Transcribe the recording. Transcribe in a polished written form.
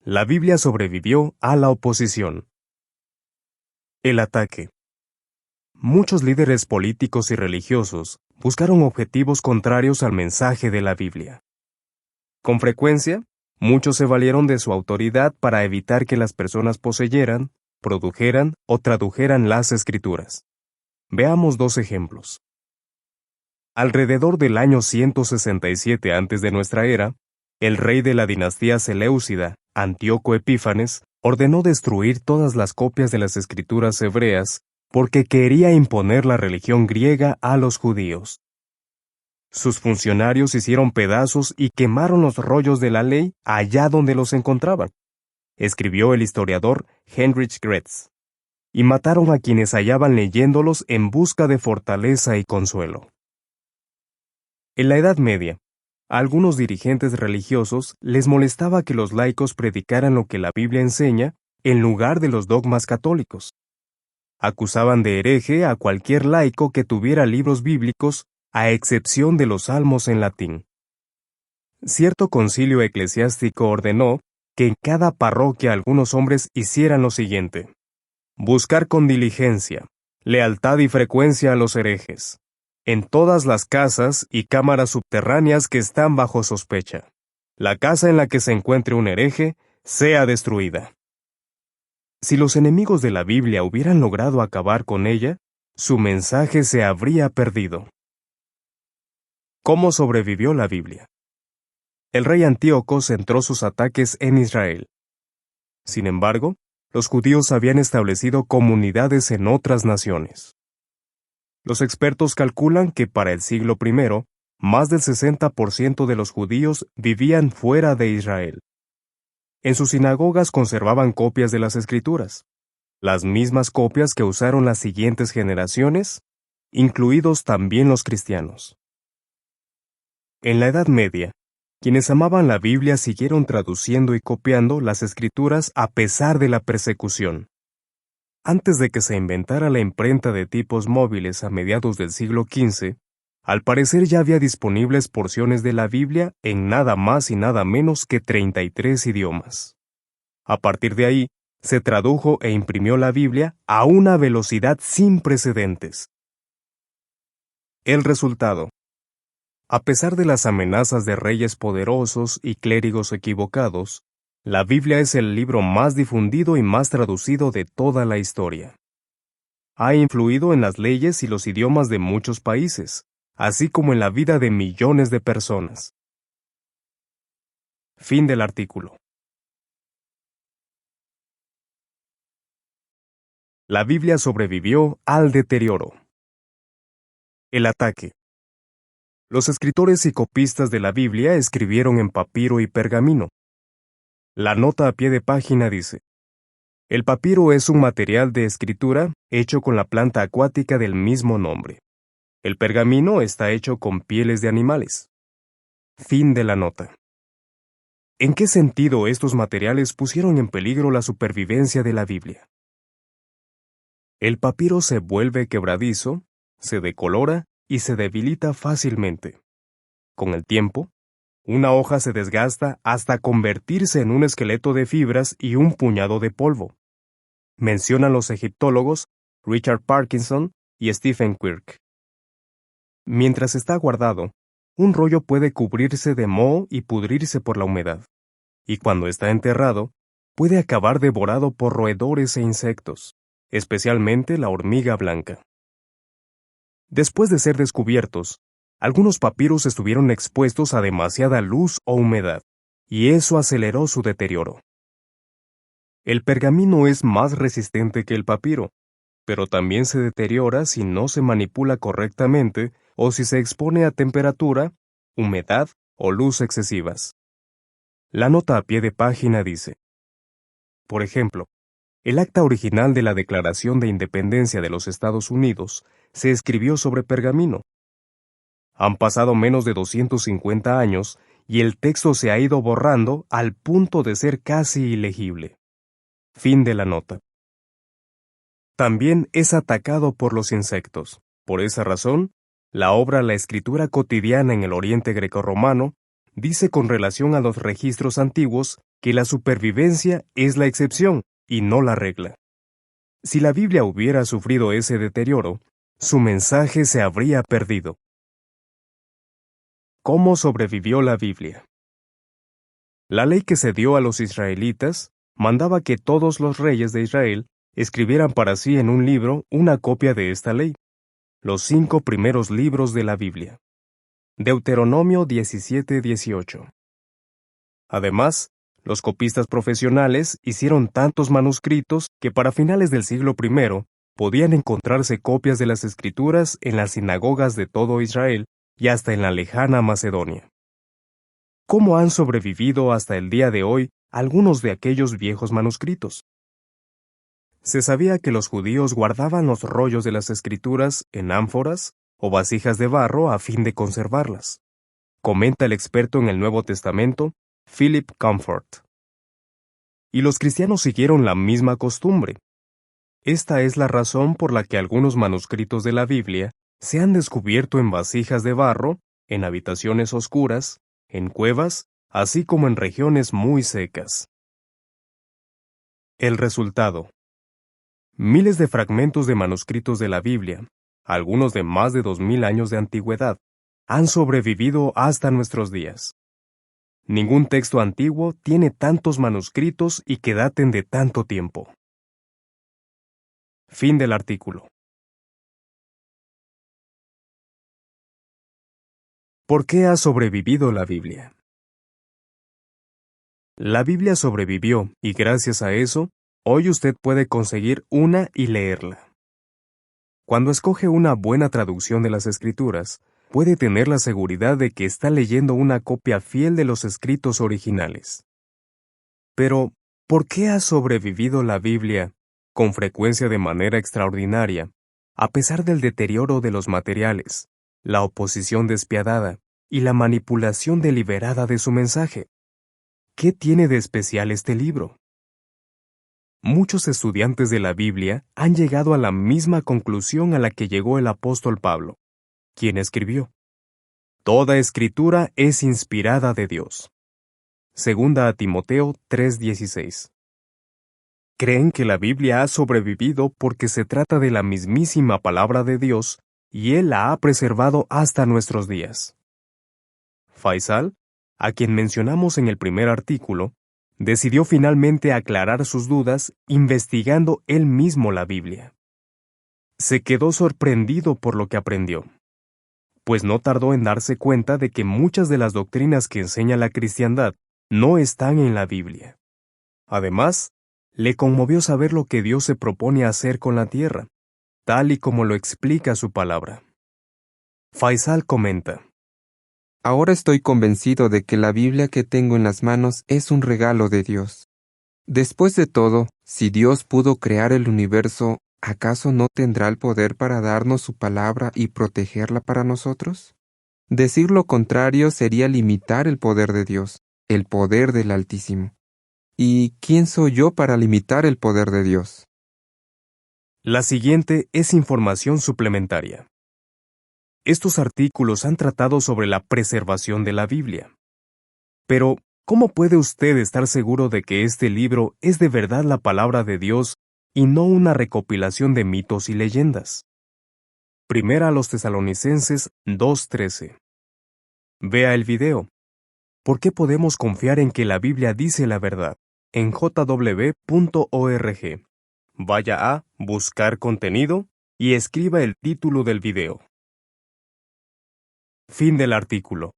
La Biblia sobrevivió a la oposición. El ataque. Muchos líderes políticos y religiosos buscaron objetivos contrarios al mensaje de la Biblia. Con frecuencia, muchos se valieron de su autoridad para evitar que las personas poseyeran, produjeran o tradujeran las Escrituras. Veamos dos ejemplos. Alrededor del año 167 antes de nuestra era, el rey de la dinastía Seleucida, Antíoco Epífanes, ordenó destruir todas las copias de las Escrituras hebreas porque quería imponer la religión griega a los judíos. Sus funcionarios hicieron pedazos y quemaron los rollos de la ley allá donde los encontraban, escribió el historiador Heinrich Graetz, y mataron a quienes hallaban leyéndolos en busca de fortaleza y consuelo. En la Edad Media, a algunos dirigentes religiosos les molestaba que los laicos predicaran lo que la Biblia enseña en lugar de los dogmas católicos. Acusaban de hereje a cualquier laico que tuviera libros bíblicos, a excepción de los salmos en latín. Cierto concilio eclesiástico ordenó que en cada parroquia algunos hombres hicieran lo siguiente: buscar con diligencia, lealtad y frecuencia a los herejes, en todas las casas y cámaras subterráneas que están bajo sospecha. La casa en la que se encuentre un hereje sea destruida. Si los enemigos de la Biblia hubieran logrado acabar con ella, su mensaje se habría perdido. ¿Cómo sobrevivió la Biblia? El rey Antíoco centró sus ataques en Israel. Sin embargo, los judíos habían establecido comunidades en otras naciones. Los expertos calculan que para el siglo I, más del 60% de los judíos vivían fuera de Israel. En sus sinagogas conservaban copias de las Escrituras, las mismas copias que usaron las siguientes generaciones, incluidos también los cristianos. En la Edad Media, quienes amaban la Biblia siguieron traduciendo y copiando las Escrituras a pesar de la persecución. Antes de que se inventara la imprenta de tipos móviles a mediados del siglo XV, al parecer ya había disponibles porciones de la Biblia en nada más y nada menos que 33 idiomas. A partir de ahí, se tradujo e imprimió la Biblia a una velocidad sin precedentes. El resultado. A pesar de las amenazas de reyes poderosos y clérigos equivocados, la Biblia es el libro más difundido y más traducido de toda la historia. Ha influido en las leyes y los idiomas de muchos países, así como en la vida de millones de personas. Fin del artículo. La Biblia sobrevivió al deterioro. El ataque. Los escritores y copistas de la Biblia escribieron en papiro y pergamino. La nota a pie de página dice: el papiro es un material de escritura hecho con la planta acuática del mismo nombre. El pergamino está hecho con pieles de animales. Fin de la nota. ¿En qué sentido estos materiales pusieron en peligro la supervivencia de la Biblia? El papiro se vuelve quebradizo, se decolora y se debilita fácilmente. Con el tiempo, una hoja se desgasta hasta convertirse en un esqueleto de fibras y un puñado de polvo. Mencionan los egiptólogos Richard Parkinson y Stephen Quirk. Mientras está guardado, un rollo puede cubrirse de moho y pudrirse por la humedad, y cuando está enterrado, puede acabar devorado por roedores e insectos, especialmente la hormiga blanca. Después de ser descubiertos, algunos papiros estuvieron expuestos a demasiada luz o humedad, y eso aceleró su deterioro. El pergamino es más resistente que el papiro, pero también se deteriora si no se manipula correctamente o si se expone a temperatura, humedad o luz excesivas. La nota a pie de página dice: por ejemplo, el acta original de la Declaración de Independencia de los Estados Unidos se escribió sobre pergamino. Han pasado menos de 250 años y el texto se ha ido borrando al punto de ser casi ilegible. Fin de la nota. También es atacado por los insectos. Por esa razón, la obra La Escritura Cotidiana en el Oriente Grecorromano dice con relación a los registros antiguos que la supervivencia es la excepción y no la regla. Si la Biblia hubiera sufrido ese deterioro, su mensaje se habría perdido. ¿Cómo sobrevivió la Biblia? La ley que se dio a los israelitas mandaba que todos los reyes de Israel escribieran para sí en un libro una copia de esta ley, los 5 primeros libros de la Biblia. Deuteronomio 17:18. Además, los copistas profesionales hicieron tantos manuscritos que para finales del siglo I podían encontrarse copias de las Escrituras en las sinagogas de todo Israel y hasta en la lejana Macedonia. ¿Cómo han sobrevivido hasta el día de hoy algunos de aquellos viejos manuscritos? Se sabía que los judíos guardaban los rollos de las Escrituras en ánforas o vasijas de barro a fin de conservarlas. Comenta el experto en el Nuevo Testamento, Philip Comfort. Y los cristianos siguieron la misma costumbre. Esta es la razón por la que algunos manuscritos de la Biblia se han descubierto en vasijas de barro, en habitaciones oscuras, en cuevas, así como en regiones muy secas. El resultado. Miles de fragmentos de manuscritos de la Biblia, algunos de más de 2000 años de antigüedad, han sobrevivido hasta nuestros días. Ningún texto antiguo tiene tantos manuscritos y que daten de tanto tiempo. Fin del artículo. ¿Por qué ha sobrevivido la Biblia? La Biblia sobrevivió y gracias a eso, hoy usted puede conseguir una y leerla. Cuando escoge una buena traducción de las Escrituras, puede tener la seguridad de que está leyendo una copia fiel de los escritos originales. Pero, ¿por qué ha sobrevivido la Biblia, con frecuencia de manera extraordinaria, a pesar del deterioro de los materiales, la oposición despiadada y la manipulación deliberada de su mensaje? ¿Qué tiene de especial este libro? Muchos estudiantes de la Biblia han llegado a la misma conclusión a la que llegó el apóstol Pablo, quien escribió: Toda escritura es inspirada de Dios. Segunda a Timoteo 3:16. Creen que la Biblia ha sobrevivido porque se trata de la mismísima palabra de Dios y Él la ha preservado hasta nuestros días. Faisal, a quien mencionamos en el primer artículo, decidió finalmente aclarar sus dudas investigando él mismo la Biblia. Se quedó sorprendido por lo que aprendió, pues no tardó en darse cuenta de que muchas de las doctrinas que enseña la cristiandad no están en la Biblia. Además, le conmovió saber lo que Dios se propone hacer con la tierra, tal y como lo explica su palabra. Faisal comenta: Ahora estoy convencido de que la Biblia que tengo en las manos es un regalo de Dios. Después de todo, si Dios pudo crear el universo, ¿acaso no tendrá el poder para darnos su palabra y protegerla para nosotros? Decir lo contrario sería limitar el poder de Dios, el poder del Altísimo. ¿Y quién soy yo para limitar el poder de Dios? La siguiente es información suplementaria. Estos artículos han tratado sobre la preservación de la Biblia. Pero, ¿cómo puede usted estar seguro de que este libro es de verdad la palabra de Dios y no una recopilación de mitos y leyendas? Primera a los Tesalonicenses 2:13. Vea el video. ¿Por qué podemos confiar en que la Biblia dice la verdad? En jw.org. Vaya a Buscar contenido y escriba el título del video. Fin del artículo.